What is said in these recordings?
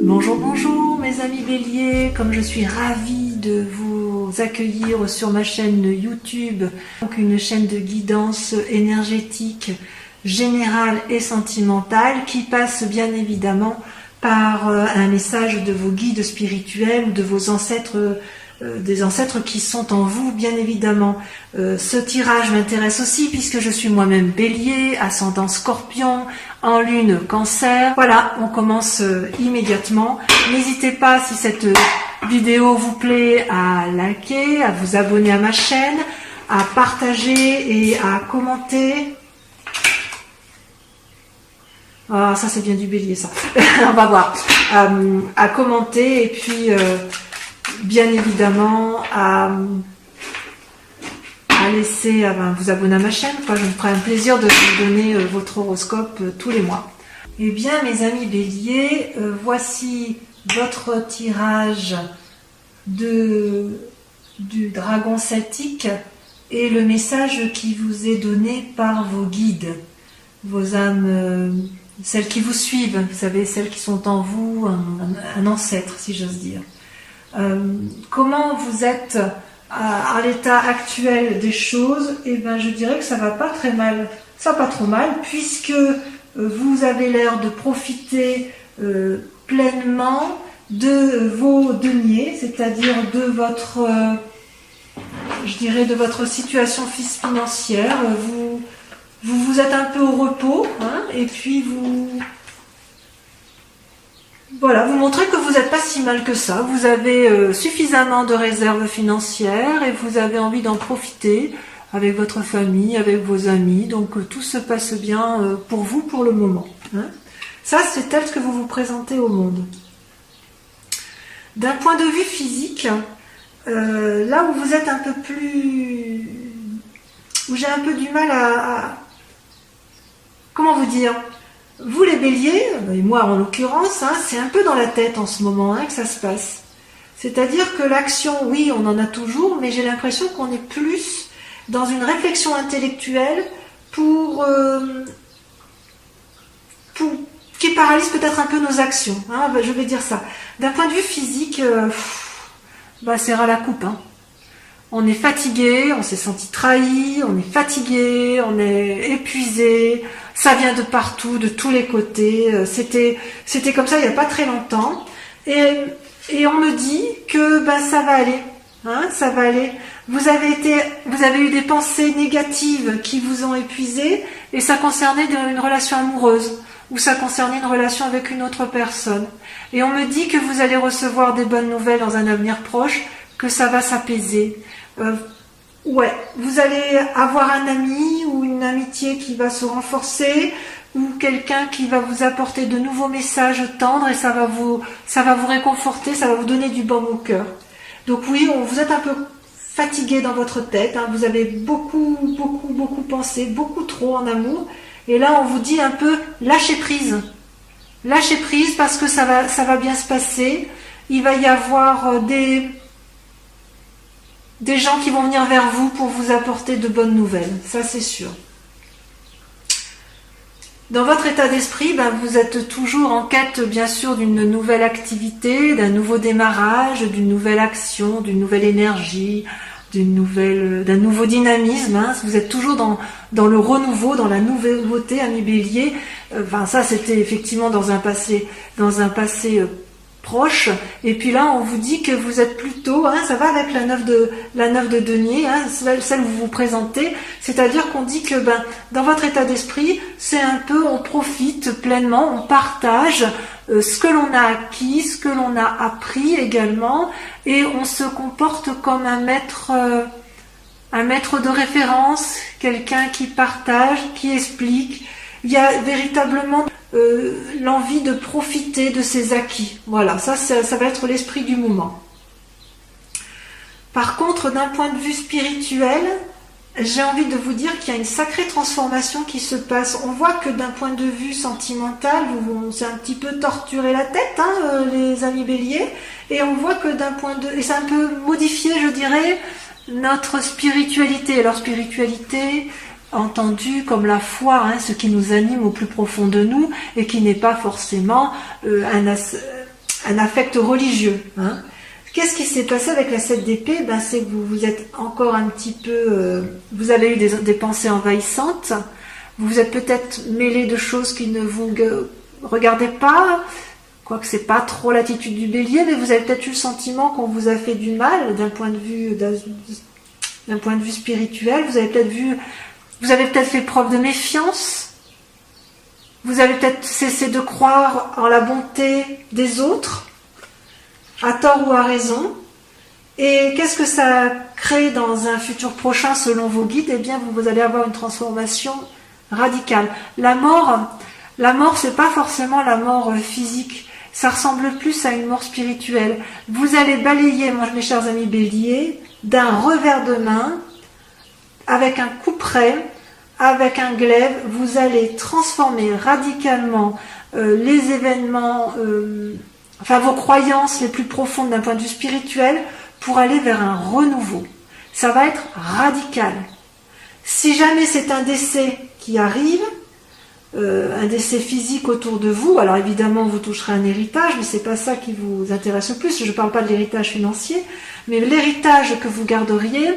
Bonjour, bonjour mes amis béliers, comme je suis ravie de vous accueillir sur ma chaîne YouTube, donc une chaîne de guidance énergétique, générale et sentimentale qui passe bien évidemment par un message de vos guides spirituels ou de vos ancêtres, des ancêtres qui sont en vous bien évidemment. Ce tirage m'intéresse aussi puisque je suis moi-même bélier, ascendant scorpion, en lune cancer. Voilà, on commence immédiatement. N'hésitez pas, si cette vidéo vous plaît, à liker, à vous abonner à ma chaîne, à partager et à commenter. Ah, ça c'est bien du bélier ça. On va voir. À commenter et puis bien évidemment à laisser, vous abonner à ma chaîne. Je me ferai un plaisir de vous donner votre horoscope tous les mois. Eh bien mes amis béliers, voici votre tirage du dragon celtique et le message qui vous est donné par vos guides, vos âmes, celles qui vous suivent, vous savez, celles qui sont en vous, un ancêtre si j'ose dire. Comment vous êtes à l'état actuel des choses? Eh bien, je dirais que ça va pas très mal, ça va pas trop mal, puisque vous avez l'air de profiter pleinement de vos deniers, c'est-à-dire de votre, je dirais, de votre situation financière. Vous êtes un peu au repos, hein, et puis voilà, vous montrez que vous n'êtes pas si mal que ça. Vous avez suffisamment de réserves financières et vous avez envie d'en profiter avec votre famille, avec vos amis. Donc tout se passe bien pour vous pour le moment. Hein. Ça, c'est tel que vous vous présentez au monde. D'un point de vue physique, là où vous êtes un peu plus... où j'ai un peu du mal à... Comment vous dire ? Vous les béliers, et moi en l'occurrence, hein, c'est un peu dans la tête en ce moment que ça se passe. C'est-à-dire que l'action, oui, on en a toujours, mais j'ai l'impression qu'on est plus dans une réflexion intellectuelle qui paralyse peut-être un peu nos actions. Hein, je vais dire ça. D'un point de vue physique, c'est ras la coupe. Hein. On est fatigué, on s'est senti trahi, on est fatigué, on est épuisé, ça vient de partout, de tous les côtés. C'était comme ça il n'y a pas très longtemps. Et on me dit que ça va aller. Hein, ça va aller. Vous avez eu des pensées négatives qui vous ont épuisé et ça concernait une relation amoureuse ou ça concernait une relation avec une autre personne. Et on me dit que vous allez recevoir des bonnes nouvelles dans un avenir proche, que ça va s'apaiser. Ouais, vous allez avoir un ami ou une amitié qui va se renforcer ou quelqu'un qui va vous apporter de nouveaux messages tendres et ça va vous réconforter, ça va vous donner du baume au cœur. Donc oui, vous êtes un peu fatigué dans votre tête, hein, vous avez beaucoup pensé, beaucoup trop en amour et là on vous dit un peu lâchez prise. Lâchez prise parce que ça va bien se passer, il va y avoir des gens qui vont venir vers vous pour vous apporter de bonnes nouvelles, ça c'est sûr. Dans votre état d'esprit, vous êtes toujours en quête bien sûr d'une nouvelle activité, d'un nouveau démarrage, d'une nouvelle action, d'une nouvelle énergie, d'un nouveau dynamisme. Hein. Vous êtes toujours dans le renouveau, dans la nouveauté, ami bélier. Ça c'était effectivement dans un passé proche, et puis là on vous dit que vous êtes plutôt, hein, ça va avec la neuf de denier, hein, celle où vous vous présentez, c'est-à-dire qu'on dit que dans votre état d'esprit, c'est un peu, on profite pleinement, on partage ce que l'on a acquis, ce que l'on a appris également, et on se comporte comme un maître de référence, quelqu'un qui partage, qui explique. Il y a véritablement l'envie de profiter de ses acquis. Voilà, ça va être l'esprit du moment. Par contre, d'un point de vue spirituel, j'ai envie de vous dire qu'il y a une sacrée transformation qui se passe. On voit que d'un point de vue sentimental, on s'est un petit peu torturé la tête, hein, les amis béliers, et on voit que et c'est un peu modifié, je dirais, notre spiritualité. Alors spiritualité, entendu comme la foi, hein, ce qui nous anime au plus profond de nous et qui n'est pas forcément un affect religieux. Hein. Qu'est-ce qui s'est passé avec la 7 d'épée? C'est que vous êtes encore un petit peu... vous avez eu des pensées envahissantes. Vous vous êtes peut-être mêlé de choses qui ne vous regardaient pas. Quoique c'est pas trop l'attitude du bélier, mais vous avez peut-être eu le sentiment qu'on vous a fait du mal d'un point de vue spirituel. Vous avez peut-être fait preuve de méfiance. Vous avez peut-être cessé de croire en la bonté des autres, à tort ou à raison. Et qu'est-ce que ça crée dans un futur prochain selon vos guides? Eh bien, vous allez avoir une transformation radicale. La mort, c'est pas forcément la mort physique. Ça ressemble plus à une mort spirituelle. Vous allez balayer, mes chers amis béliers, d'un revers de main, avec un couperet, avec un glaive, vous allez transformer radicalement les événements, vos croyances les plus profondes d'un point de vue spirituel pour aller vers un renouveau. Ça va être radical. Si jamais c'est un décès qui arrive, un décès physique autour de vous, alors évidemment vous toucherez un héritage, mais c'est pas ça qui vous intéresse le plus. Je ne parle pas de l'héritage financier, mais l'héritage que vous garderiez,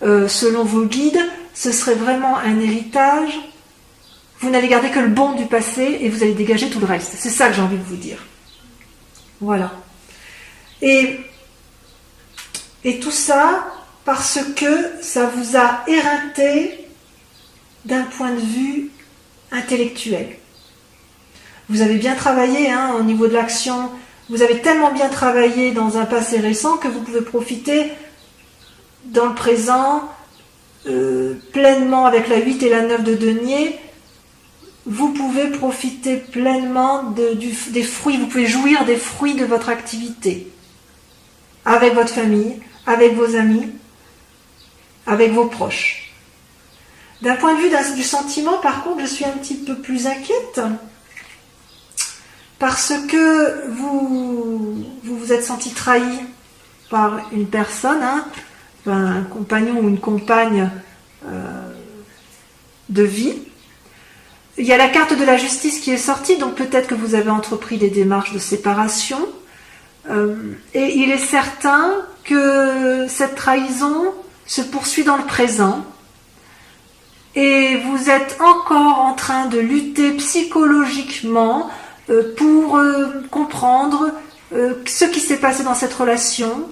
selon vos guides, ce serait vraiment un héritage. Vous n'allez garder que le bon du passé et vous allez dégager tout le reste. C'est ça que j'ai envie de vous dire. Voilà. Et tout ça parce que ça vous a éreinté d'un point de vue intellectuel. Vous avez bien travaillé au niveau de l'action. Vous avez tellement bien travaillé dans un passé récent que vous pouvez profiter dans le présent pleinement avec la 8 et la 9 de denier. Vous pouvez profiter pleinement des fruits, vous pouvez jouir des fruits de votre activité avec votre famille, avec vos amis, avec vos proches. D'un point de vue du sentiment, par contre, je suis un petit peu plus inquiète parce que vous vous êtes senti trahi par une personne, un compagnon ou une compagne de vie. Il y a la carte de la justice qui est sortie, donc peut-être que vous avez entrepris des démarches de séparation. Et il est certain que cette trahison se poursuit dans le présent. Et vous êtes encore en train de lutter psychologiquement pour comprendre ce qui s'est passé dans cette relation,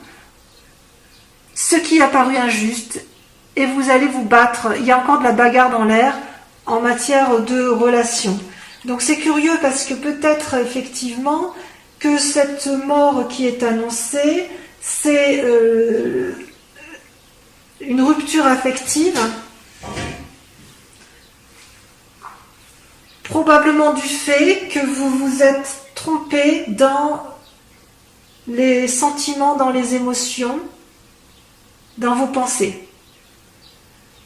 ce qui a paru injuste, et vous allez vous battre. Il y a encore de la bagarre dans l'air en matière de relation. Donc c'est curieux parce que peut-être effectivement que cette mort qui est annoncée, c'est une rupture affective, probablement du fait que vous vous êtes trompé dans les sentiments, dans les émotions, dans vos pensées.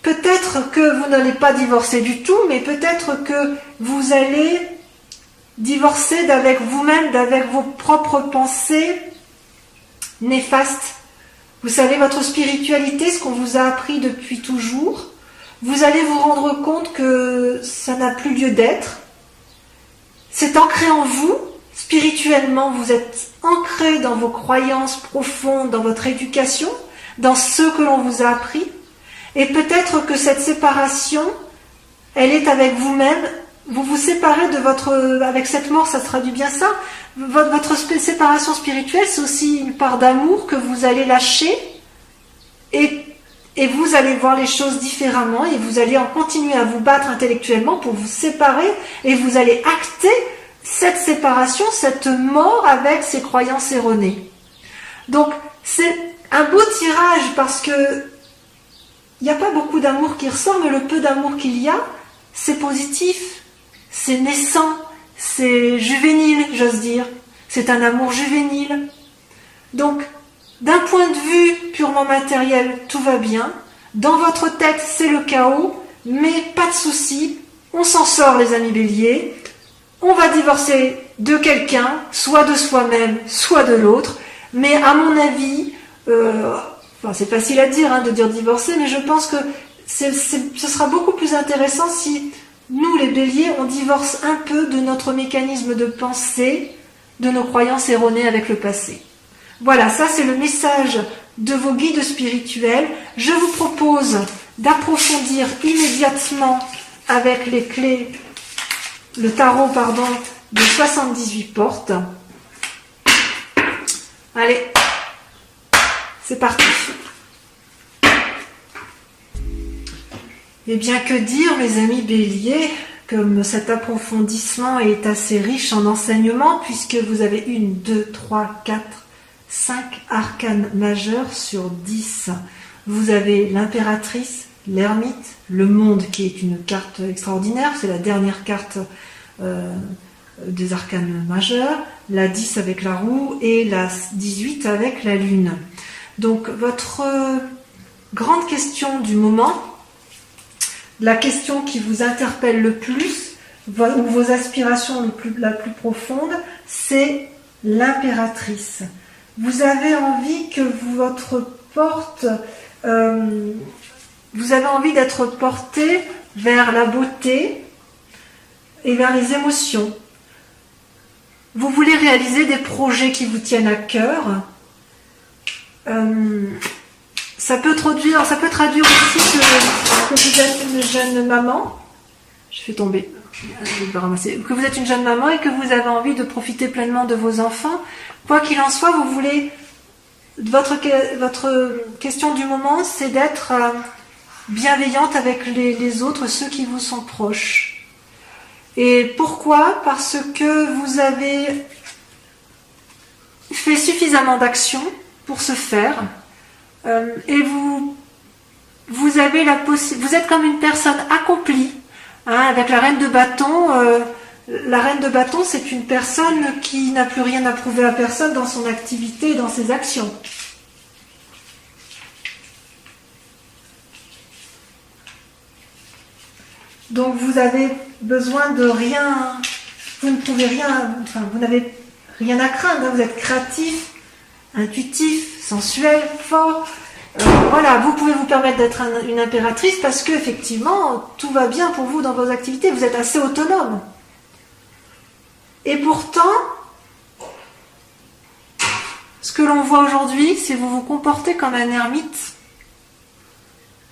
Peut-être que vous n'allez pas divorcer du tout, mais peut-être que vous allez divorcer d'avec vous-même, d'avec vos propres pensées néfastes. Vous savez, votre spiritualité, ce qu'on vous a appris depuis toujours, vous allez vous rendre compte que ça n'a plus lieu d'être. C'est ancré en vous, spirituellement, vous êtes ancré dans vos croyances profondes, dans votre éducation, dans ce que l'on vous a appris. Et peut-être que cette séparation, elle est avec vous-même. Vous vous séparez de votre... Avec cette mort, ça traduit bien ça. Votre séparation spirituelle, c'est aussi une part d'amour que vous allez lâcher. Et vous allez voir les choses différemment et vous allez en continuer à vous battre intellectuellement pour vous séparer et vous allez acter cette séparation, cette mort avec ces croyances erronées. Donc, c'est un beau tirage parce que il n'y a pas beaucoup d'amour qui ressort, mais le peu d'amour qu'il y a, c'est positif, c'est naissant, c'est juvénile, j'ose dire. C'est un amour juvénile. Donc, d'un point de vue purement matériel, tout va bien. Dans votre tête, c'est le chaos, mais pas de souci. On s'en sort, les amis béliers. On va divorcer de quelqu'un, soit de soi-même, soit de l'autre. Mais à mon avis, c'est facile à dire, de dire divorcer, mais je pense que ce sera beaucoup plus intéressant si nous, les béliers, on divorce un peu de notre mécanisme de pensée de nos croyances erronées avec le passé. Voilà, ça c'est le message de vos guides spirituels. Je vous propose d'approfondir immédiatement avec les clés, le tarot, pardon, de 78 portes. Allez, c'est parti. Eh bien, que dire, mes amis béliers, comme cet approfondissement est assez riche en enseignements, puisque vous avez 1, 2, 3, 4, 5 arcanes majeurs sur 10. Vous avez l'impératrice, l'ermite, le monde qui est une carte extraordinaire, c'est la dernière carte des arcanes majeures, la 10 avec la roue et la 18 avec la lune. Donc votre grande question du moment, la question qui vous interpelle le plus, ou vos aspirations la plus profonde, c'est l'impératrice. Vous avez envie que votre porte, vous avez envie d'être porté vers la beauté et vers les émotions. Vous voulez réaliser des projets qui vous tiennent à cœur. Ça peut traduire aussi que vous êtes une jeune maman. Je fais tomber. Je vais ramasser. Que vous êtes une jeune maman et que vous avez envie de profiter pleinement de vos enfants. Quoi qu'il en soit, vous voulez. Votre question du moment, c'est d'être bienveillante avec les autres, ceux qui vous sont proches. Et pourquoi ? Parce que vous avez fait suffisamment d'actions pour ce faire. Et vous avez vous êtes comme une personne accomplie, hein, avec la reine de bâton. La reine de bâton, c'est une personne qui n'a plus rien à prouver à personne dans son activité et dans ses actions. Donc vous avez besoin de rien, vous ne pouvez rien, enfin vous n'avez rien à craindre, hein, vous êtes créatif, intuitif, sensuel, fort. Voilà, vous pouvez vous permettre d'être une impératrice parce que effectivement tout va bien pour vous dans vos activités, vous êtes assez autonome. Et pourtant, ce que l'on voit aujourd'hui, c'est que vous vous comportez comme un ermite.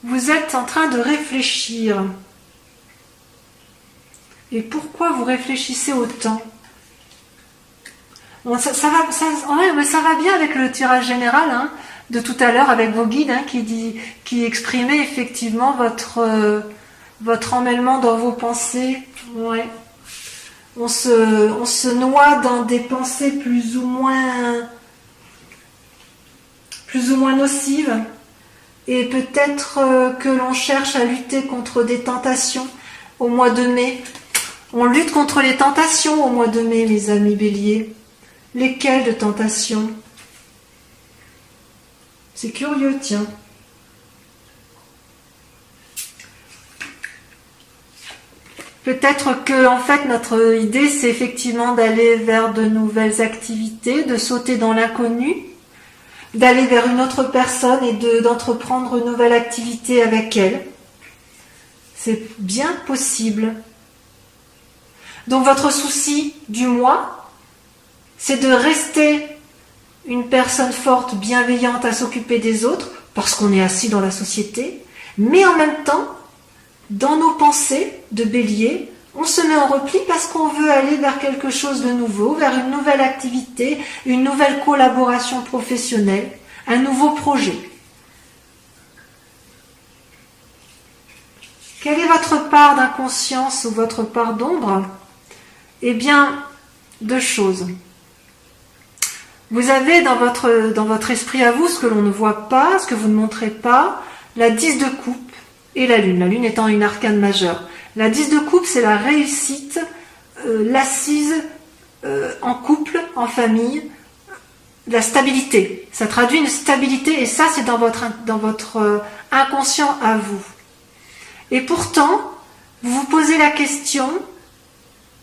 Vous êtes en train de réfléchir. Et pourquoi vous réfléchissez autant ? Bon, ça va bien avec le tirage général, hein, de tout à l'heure avec vos guides, hein, qui exprimaient effectivement votre emmêlement dans vos pensées. Ouais. On se noie dans des pensées plus ou moins nocives, et peut-être que l'on cherche à lutter contre des tentations au mois de mai. On lutte contre les tentations au mois de mai, mes amis béliers. Lesquelles de tentations ? C'est curieux, tiens. Peut-être que, en fait, notre idée, c'est effectivement d'aller vers de nouvelles activités, de sauter dans l'inconnu, d'aller vers une autre personne et d'entreprendre une nouvelle activité avec elle. C'est bien possible. Donc votre souci du mois, c'est de rester une personne forte, bienveillante à s'occuper des autres, parce qu'on est assis dans la société, mais en même temps, dans nos pensées de bélier, on se met en repli parce qu'on veut aller vers quelque chose de nouveau, vers une nouvelle activité, une nouvelle collaboration professionnelle, un nouveau projet. Quelle est votre part d'inconscience ou votre part d'ombre ? Eh bien, deux choses. Vous avez dans votre esprit à vous ce que l'on ne voit pas, ce que vous ne montrez pas, la 10 de coupe et la lune étant une arcane majeure. La 10 de coupe, c'est la réussite, l'assise en couple, en famille, la stabilité. Ça traduit une stabilité et ça, c'est dans votre inconscient à vous. Et pourtant, vous vous posez la question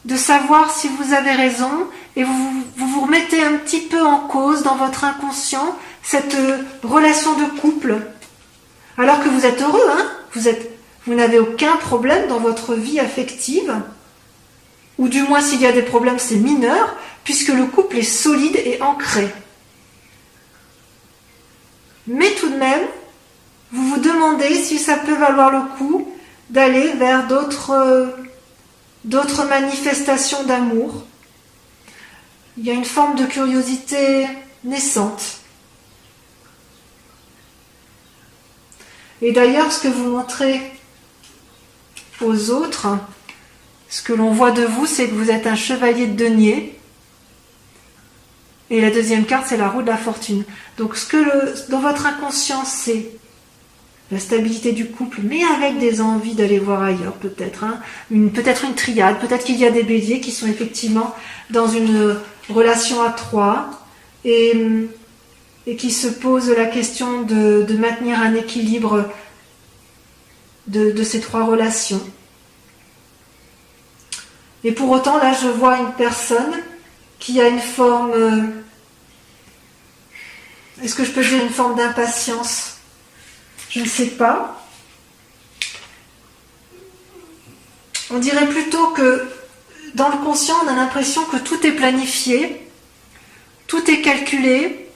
de savoir si vous avez raison et vous remettez un petit peu en cause dans votre inconscient cette relation de couple. Alors que vous êtes heureux, hein, vous n'avez aucun problème dans votre vie affective, ou du moins s'il y a des problèmes, c'est mineur, puisque le couple est solide et ancré. Mais tout de même, vous vous demandez si ça peut valoir le coup d'aller vers d'autres manifestations d'amour. Il y a une forme de curiosité naissante. Et d'ailleurs, ce que vous montrez aux autres, ce que l'on voit de vous, c'est que vous êtes un chevalier de denier. Et la deuxième carte, c'est la roue de la fortune. Donc, dans votre inconscient, c'est la stabilité du couple, mais avec des envies d'aller voir ailleurs, peut-être. Peut-être une triade, peut-être qu'il y a des béliers qui sont effectivement dans une relation à trois et qui se posent la question de maintenir un équilibre de ces trois relations. Et pour autant, là, je vois une personne qui a une forme... est-ce que je peux dire une forme d'impatience ? Je ne sais pas. On dirait plutôt que dans le conscient, on a l'impression que tout est planifié, tout est calculé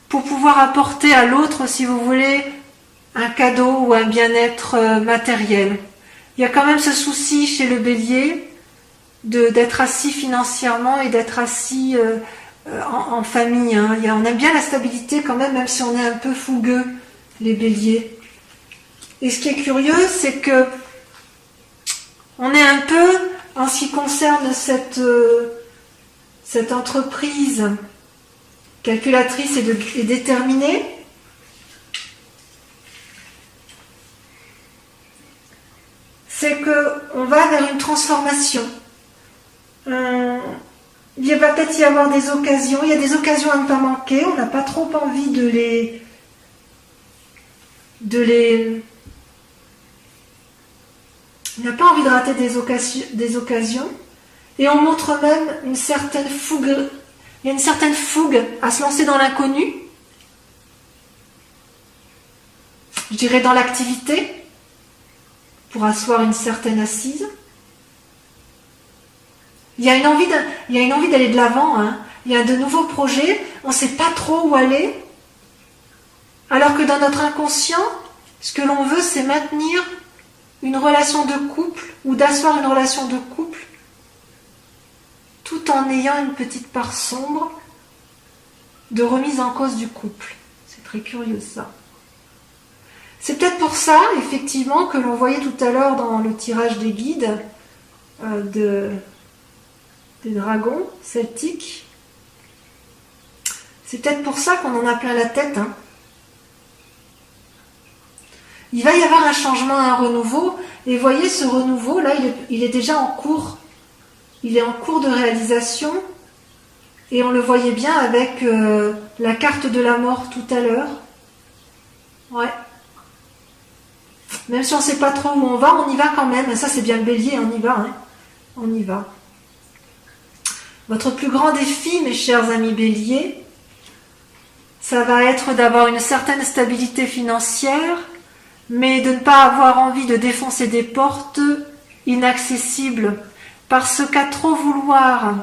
pour pouvoir apporter à l'autre, si vous voulez, un cadeau ou un bien-être matériel. Il y a quand même ce souci chez le bélier d'être assis financièrement et d'être assis en famille. On aime bien la stabilité quand même si on est un peu fougueux, les béliers. Et ce qui est curieux, c'est que on est un peu, en ce qui concerne cette entreprise calculatrice et déterminée, c'est qu'on va vers une transformation. Il va peut-être y avoir des occasions, il y a des occasions à ne pas manquer, on n'a pas trop envie on n'a pas envie de rater des occasions, et on montre même une certaine fougue, il y a une certaine fougue à se lancer dans l'inconnu, je dirais dans l'activité, pour asseoir une certaine assise. Il y a une envie d'aller de l'avant, Il y a de nouveaux projets, on ne sait pas trop où aller. Alors que dans notre inconscient, ce que l'on veut, c'est maintenir une relation de couple ou d'asseoir une relation de couple tout en ayant une petite part sombre de remise en cause du couple. C'est très curieux ça. C'est peut-être pour ça, effectivement, que l'on voyait tout à l'heure dans le tirage des guides des dragons celtiques. C'est peut-être pour ça qu'on en a plein la tête. Il va y avoir un changement, un renouveau. Et vous voyez, ce renouveau, là, il est déjà en cours. Il est en cours de réalisation. Et on le voyait bien avec la carte de la mort tout à l'heure. Ouais. Même si on ne sait pas trop où on y va quand même. Ça, c'est bien le bélier, on y va. On y va. Votre plus grand défi, mes chers amis béliers, ça va être d'avoir une certaine stabilité financière, mais de ne pas avoir envie de défoncer des portes inaccessibles, parce qu'à trop vouloir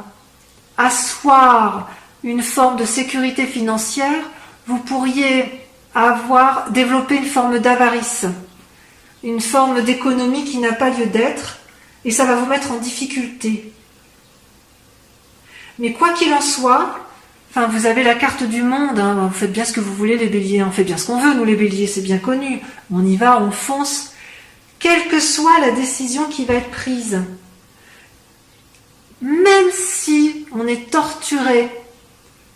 asseoir une forme de sécurité financière, vous pourriez développer une forme d'avarice, une forme d'économie qui n'a pas lieu d'être, et ça va vous mettre en difficulté. Mais quoi qu'il en soit, vous avez la carte du monde, vous faites bien ce que vous voulez les béliers, on fait bien ce qu'on veut nous les béliers, c'est bien connu, on y va, on fonce, quelle que soit la décision qui va être prise. Même si on est torturé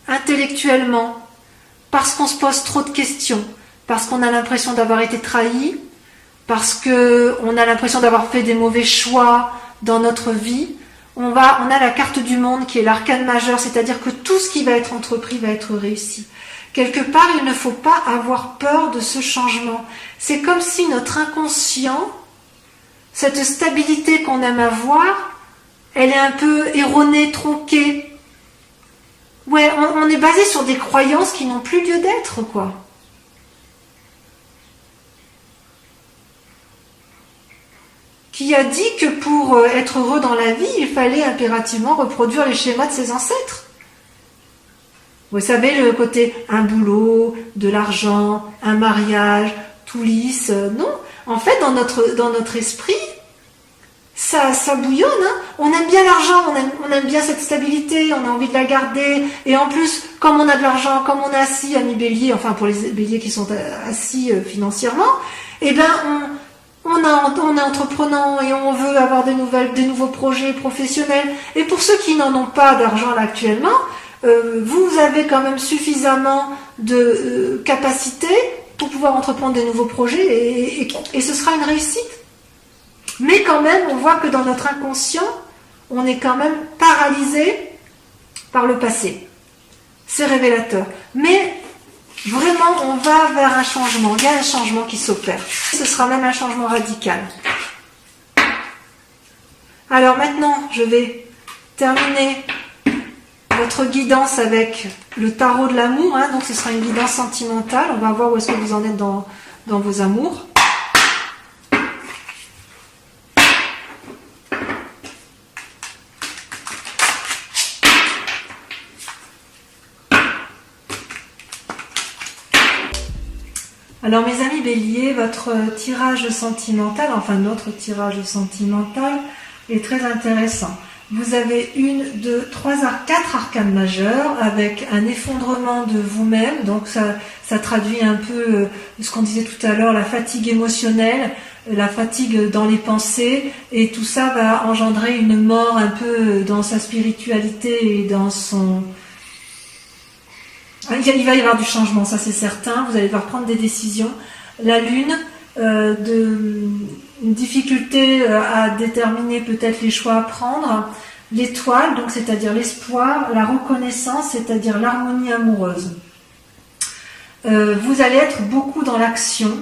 intellectuellement, parce qu'on se pose trop de questions, parce qu'on a l'impression d'avoir été trahi, parce qu'on a l'impression d'avoir fait des mauvais choix dans notre vie, on a la carte du monde qui est l'arcane majeur, c'est-à-dire que tout ce qui va être entrepris va être réussi. Quelque part, il ne faut pas avoir peur de ce changement. C'est comme si notre inconscient, cette stabilité qu'on aime avoir, elle est un peu erronée, tronquée. Ouais, on est basé sur des croyances qui n'ont plus lieu d'être, quoi. qui a dit que pour être heureux dans la vie, il fallait impérativement reproduire les schémas de ses ancêtres. Vous savez, le côté un boulot, de l'argent, un mariage, tout lisse, non. En fait, dans notre esprit, ça bouillonne. Hein. On aime bien l'argent, on aime bien cette stabilité, on a envie de la garder. Et en plus, comme on a de l'argent, comme on est assis à mi-bélier, enfin pour les béliers qui sont assis financièrement, eh ben on est entreprenant et on veut avoir des nouveaux projets professionnels. Et pour ceux qui n'en ont pas d'argent là actuellement, vous avez quand même suffisamment de capacité pour pouvoir entreprendre des nouveaux projets et ce sera une réussite. Mais quand même, on voit que dans notre inconscient, on est quand même paralysé par le passé. C'est révélateur. Mais vraiment, on va vers un changement. Il y a un changement qui s'opère. Ce sera même un changement radical. Alors maintenant, je vais terminer votre guidance avec le tarot de l'amour. Hein. Donc ce sera une guidance sentimentale. On va voir où est-ce que vous en êtes dans vos amours. Alors mes amis béliers, votre tirage sentimental, enfin notre tirage sentimental est très intéressant. Vous avez 4 arcanes majeures avec un effondrement de vous-même, donc ça traduit un peu ce qu'on disait tout à l'heure, la fatigue émotionnelle, la fatigue dans les pensées, et tout ça va engendrer une mort un peu dans sa spiritualité et dans son... Il va y avoir du changement, ça c'est certain, vous allez devoir prendre des décisions. La lune, une difficulté à déterminer peut-être les choix à prendre. L'étoile, donc c'est-à-dire l'espoir. La reconnaissance, c'est-à-dire l'harmonie amoureuse. Vous allez être beaucoup dans l'action.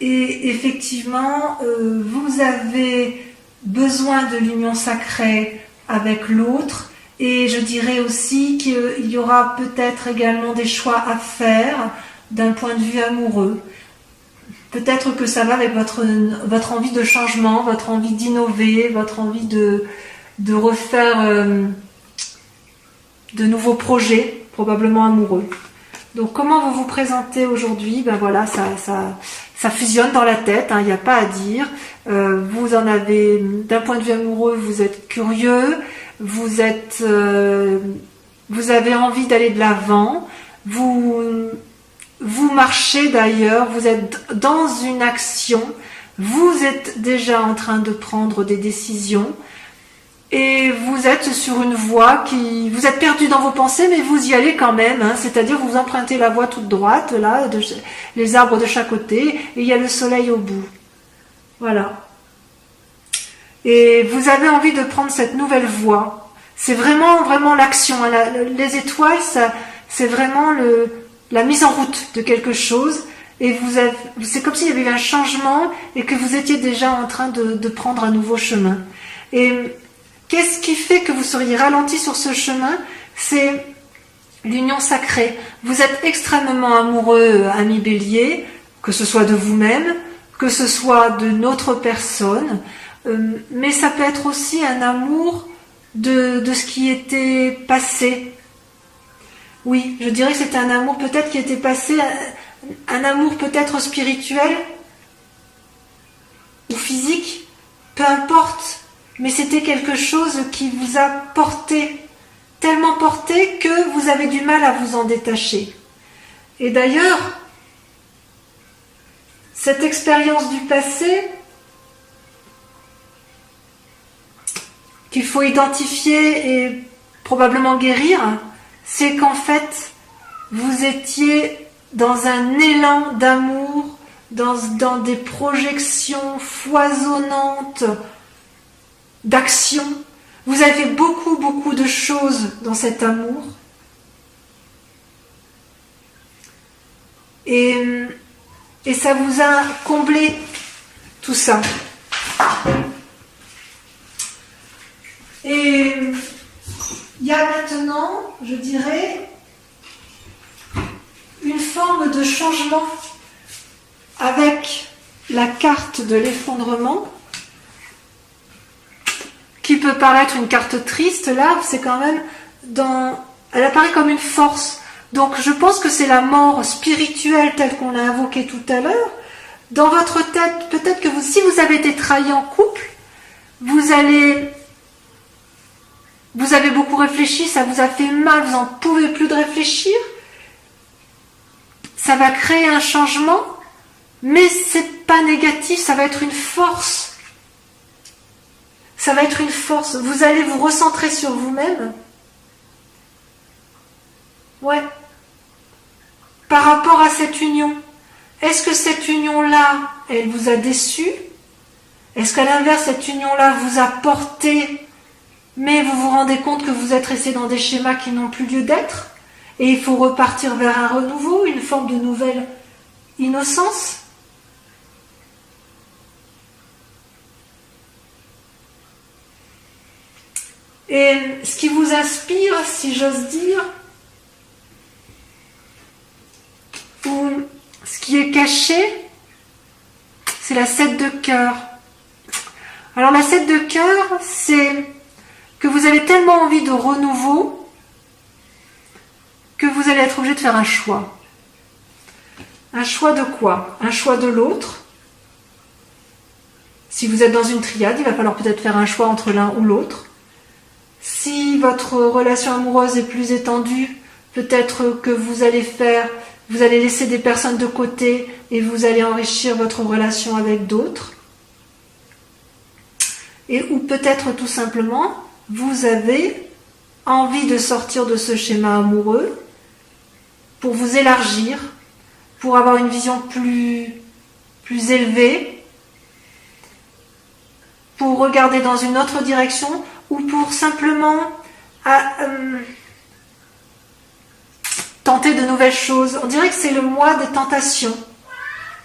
Et effectivement, vous avez besoin de l'union sacrée avec l'autre. Et je dirais aussi qu'il y aura peut-être également des choix à faire d'un point de vue amoureux. Peut-être que ça va avec votre envie de changement, votre envie d'innover, votre envie de refaire de nouveaux projets, probablement amoureux. Donc comment vous vous présentez aujourd'hui? Ben voilà, ça fusionne dans la tête, hein, il n'y a pas à dire. Vous en avez, d'un point de vue amoureux, vous êtes curieux, vous avez envie d'aller de l'avant, vous marchez d'ailleurs, vous êtes dans une action, vous êtes déjà en train de prendre des décisions et vous êtes sur une voie vous êtes perdu dans vos pensées mais vous y allez quand même, hein, c'est-à-dire vous empruntez la voie toute droite, là, les arbres de chaque côté et il y a le soleil au bout. Voilà. Et vous avez envie de prendre cette nouvelle voie. C'est vraiment l'action. Hein. Les étoiles, c'est vraiment la mise en route de quelque chose. Et c'est comme s'il y avait eu un changement et que vous étiez déjà en train de prendre un nouveau chemin. Et qu'est-ce qui fait que vous seriez ralenti sur ce chemin? C'est l'union sacrée. Vous êtes extrêmement amoureux, ami bélier, que ce soit de vous-même, que ce soit de notre personne. Mais ça peut être aussi un amour de ce qui était passé. Oui, je dirais que c'était un amour peut-être qui était passé, un amour peut-être spirituel ou physique, peu importe, mais c'était quelque chose qui vous a porté, tellement porté que vous avez du mal à vous en détacher. Et d'ailleurs, cette expérience du passé, qu'il faut identifier et probablement guérir, c'est qu'en fait, vous étiez dans un élan d'amour, dans des projections foisonnantes d'action. Vous avez beaucoup de choses dans cet amour. Et ça vous a comblé tout ça. Et il y a maintenant, je dirais, une forme de changement avec la carte de l'effondrement. qui peut paraître une carte triste, là, c'est quand même elle apparaît comme une force. Donc je pense que c'est la mort spirituelle telle qu'on l'a invoquée tout à l'heure. Dans votre tête, peut-être que si vous avez été trahi en couple, vous avez beaucoup réfléchi, ça vous a fait mal, vous n'en pouvez plus de réfléchir. Ça va créer un changement, mais c'est pas négatif, ça va être une force. Ça va être une force. Vous allez vous recentrer sur vous-même. Ouais. Par rapport à cette union, est-ce que cette union-là, elle vous a déçu? Est-ce qu'à l'inverse, cette union-là vous a porté, mais vous vous rendez compte que vous êtes resté dans des schémas qui n'ont plus lieu d'être? Et il faut repartir vers un renouveau, une forme de nouvelle innocence? Et ce qui vous inspire, si j'ose dire, ou ce qui est caché, c'est la 7 de cœur. Alors la 7 de cœur, c'est que vous avez tellement envie de renouveau que vous allez être obligé de faire un choix. Un choix de quoi? Un choix de l'autre. Si vous êtes dans une triade, il va falloir peut-être faire un choix entre l'un ou l'autre. Si votre relation amoureuse est plus étendue, peut-être que vous allez laisser des personnes de côté et vous allez enrichir votre relation avec d'autres. Ou peut-être tout simplement, vous avez envie de sortir de ce schéma amoureux pour vous élargir, pour avoir une vision plus élevée, pour regarder dans une autre direction ou pour simplement tenter de nouvelles choses. On dirait que c'est le mois des tentations.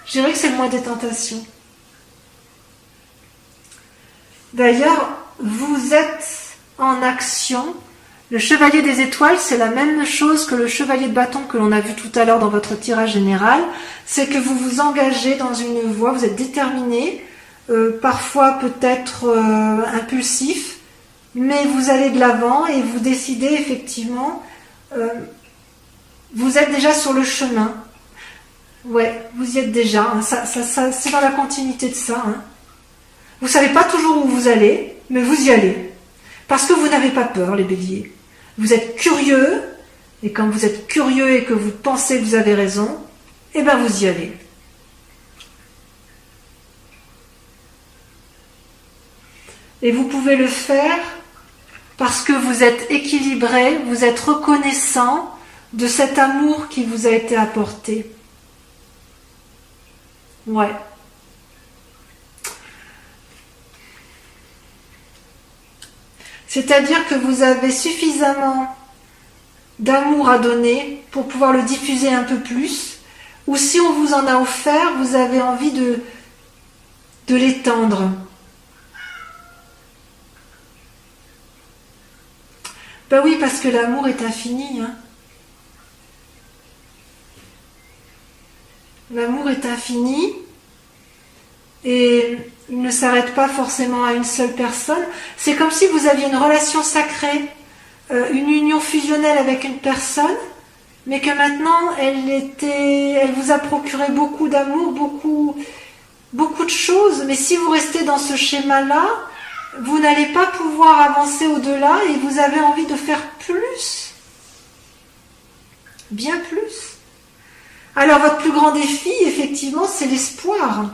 Je dirais que c'est le mois des tentations. D'ailleurs, vous êtes en action. Le chevalier des étoiles, c'est la même chose que le chevalier de bâton que l'on a vu tout à l'heure dans votre tirage général. C'est que vous vous engagez dans une voie, vous êtes déterminé, parfois peut-être impulsif, mais vous allez de l'avant et vous décidez effectivement, vous êtes déjà sur le chemin. Ouais, vous y êtes déjà, hein. Ça, c'est dans la continuité de ça. Hein. Vous ne savez pas toujours où vous allez, mais vous y allez. Parce que vous n'avez pas peur, les béliers. Vous êtes curieux, et quand vous êtes curieux et que vous pensez que vous avez raison, eh bien vous y allez. Et vous pouvez le faire parce que vous êtes équilibré, vous êtes reconnaissant de cet amour qui vous a été apporté. Ouais. C'est-à-dire que vous avez suffisamment d'amour à donner pour pouvoir le diffuser un peu plus, ou si on vous en a offert, vous avez envie de l'étendre. Ben oui, parce que l'amour est infini. Hein. L'amour est infini et il ne s'arrête pas forcément à une seule personne. C'est comme si vous aviez une relation sacrée, une union fusionnelle avec une personne, mais que maintenant elle vous a procuré beaucoup d'amour, beaucoup de choses. Mais si vous restez dans ce schéma-là, vous n'allez pas pouvoir avancer au-delà et vous avez envie de faire plus. Bien plus. Alors votre plus grand défi, effectivement, c'est l'espoir.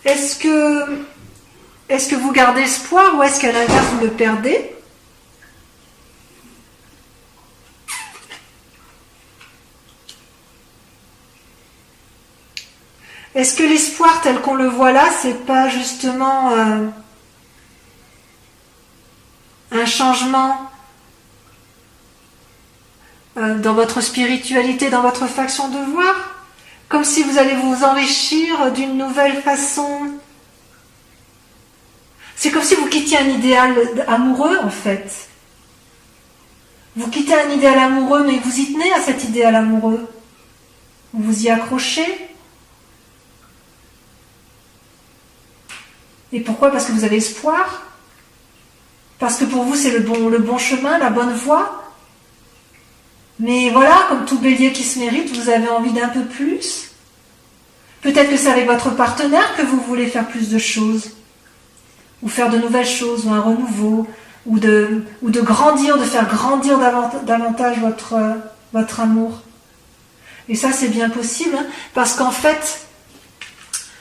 Est-ce que vous gardez espoir ou est-ce qu'à l'inverse vous le perdez? Est-ce que l'espoir tel qu'on le voit là, c'est pas justement un changement dans votre spiritualité, dans votre façon de voir? Comme si vous allez vous enrichir d'une nouvelle façon. C'est comme si vous quittiez un idéal amoureux, en fait. Vous quittez un idéal amoureux, mais vous y tenez à cet idéal amoureux. Vous vous y accrochez. Et pourquoi? Parce que vous avez espoir. parce que pour vous c'est le bon chemin, la bonne voie. Mais voilà, comme tout bélier qui se mérite, vous avez envie d'un peu plus. Peut-être que c'est avec votre partenaire que vous voulez faire plus de choses, ou faire de nouvelles choses, ou un renouveau, ou de grandir, de faire grandir davantage votre amour. Et ça, c'est bien possible, hein, parce qu'en fait,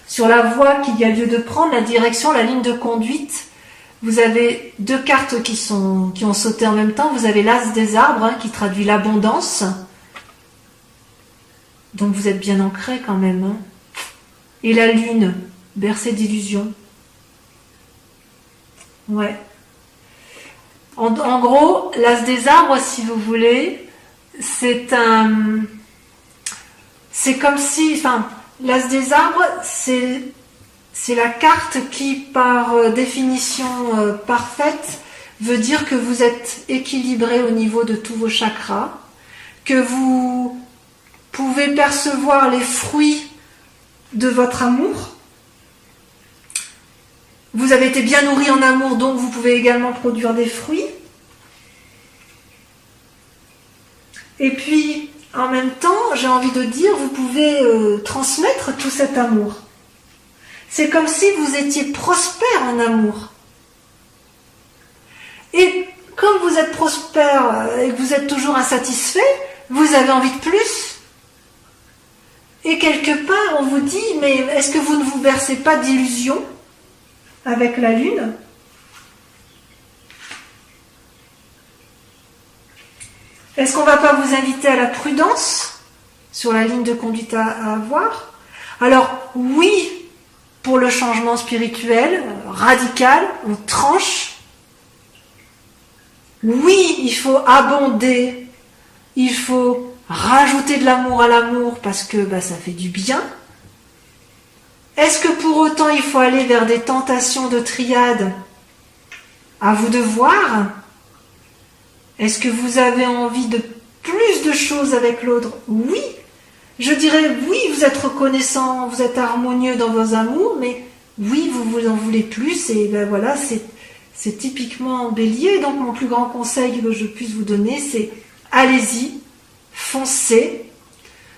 sur la voie qu'il y a lieu de prendre, la direction, la ligne de conduite, vous avez deux cartes qui ont sauté en même temps. Vous avez l'As des arbres, hein, qui traduit l'abondance. Donc vous êtes bien ancré quand même. Hein. Et la lune, bercée d'illusions. Ouais. En gros, l'As des arbres, si vous voulez, c'est comme si, enfin, l'As des arbres, c'est la carte qui, par définition parfaite, veut dire que vous êtes équilibré au niveau de tous vos chakras, que vous pouvez percevoir les fruits de votre amour. Vous avez été bien nourri en amour, donc vous pouvez également produire des fruits. Et puis, en même temps, j'ai envie de dire, vous pouvez transmettre tout cet amour. C'est comme si vous étiez prospère en amour. Et comme vous êtes prospère et que vous êtes toujours insatisfait, vous avez envie de plus. Et quelque part, on vous dit, mais est-ce que vous ne vous bercez pas d'illusions avec la lune ? Est-ce qu'on ne va pas vous inviter à la prudence sur la ligne de conduite à avoir ? Alors, oui, pour le changement spirituel, radical, on tranche. Oui, il faut abonder, il faut rajouter de l'amour à l'amour parce que ça fait du bien. Est-ce que pour autant il faut aller vers des tentations de triade ? À vous de voir. Est-ce que vous avez envie de plus de choses avec l'autre ? Oui. Je dirais oui, vous êtes reconnaissant, vous êtes harmonieux dans vos amours, mais oui, vous en voulez plus, et voilà, c'est typiquement bélier. Donc mon plus grand conseil que je puisse vous donner, c'est allez-y, foncez.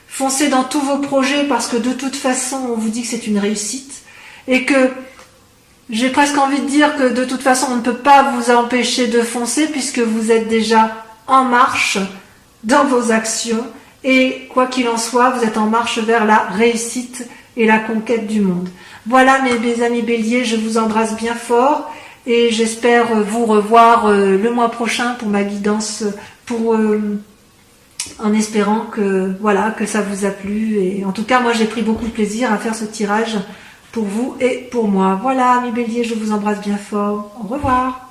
Foncez dans tous vos projets, parce que de toute façon, on vous dit que c'est une réussite, et que j'ai presque envie de dire que de toute façon, on ne peut pas vous empêcher de foncer, puisque vous êtes déjà en marche dans vos actions, et quoi qu'il en soit, vous êtes en marche vers la réussite et la conquête du monde. Voilà mes amis béliers, je vous embrasse bien fort et j'espère vous revoir le mois prochain pour ma guidance, en espérant que ça vous a plu. Et en tout cas, moi j'ai pris beaucoup de plaisir à faire ce tirage pour vous et pour moi. Voilà mes béliers, je vous embrasse bien fort. Au revoir.